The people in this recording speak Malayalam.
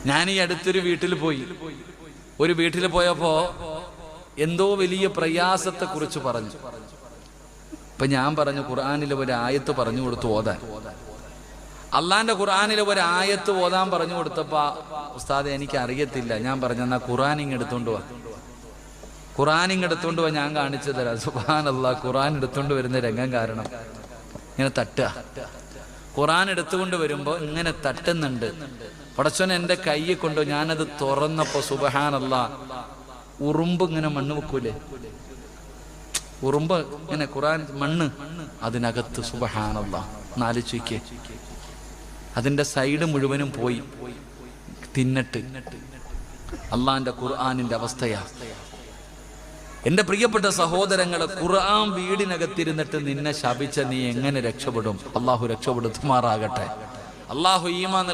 ഞാൻ ഈ അടുത്തൊരു വീട്ടിൽ പോയി. ഒരു വീട്ടിൽ പോയപ്പോ എന്തോ വലിയ പ്രയാസത്തെ കുറിച്ച് പറഞ്ഞു. ഇപ്പൊ ഞാൻ പറഞ്ഞു ഖുർആനിലെ ഒരു ആയത്ത് പറഞ്ഞു കൊടുത്തു ഓതാൻ. അള്ളാന്റെ ഖുർആനിലെ ഒരു ആയത്ത് ഓതാൻ പറഞ്ഞു കൊടുത്തപ്പോ ഉസ്താദെ എനിക്ക് അറിയത്തില്ല. ഞാൻ പറഞ്ഞു എന്നാ ഖുർആൻ ഇങ്ങെടുത്തോണ്ട് വാ, ഖുർആൻ ഇങ്ങെടുത്തോണ്ട് വാ, ഞാൻ കാണിച്ചു തരാം. സുബ്ഹാനല്ലാഹ്, ഖുർആൻ എടുത്തോണ്ട് വരുന്ന രംഗം കാരണം ഇങ്ങനെ തട്ടുക. ഖുർആൻ എടുത്തുകൊണ്ട് വരുമ്പോ ഇങ്ങനെ തട്ടുന്നുണ്ട്. പടച്ചോൻ എന്റെ കൈയെ കൊണ്ട് ഞാനത് തുറന്നപ്പോ സുബ്ഹാനല്ലാഹ്, ഉറുമ്പ് ഇങ്ങനെ മണ്ണ് വെക്കൂലേ, ഉറുമ്പ് ഇങ്ങനെ ഖുർആൻ മണ്ണ് അതിനകത്ത്. സുബ്ഹാനല്ലാഹ്, നാലിച്ചയ്ക്ക് അതിന്റെ സൈഡ് മുഴുവനും പോയി തിന്നിട്ട്. അള്ളാന്റെ ഖുർആനിന്റെ അവസ്ഥയാ. എന്റെ പ്രിയപ്പെട്ട സഹോദരങ്ങളെ, ഖുർആൻ വീടിനകത്തിരുന്നിട്ട് നിന്നെ ശപിച്ച നീ എങ്ങനെ രക്ഷപ്പെടും? അള്ളാഹു രക്ഷപ്പെടുത്തുമാറാകട്ടെ. അള്ളാഹു ഈമാൻ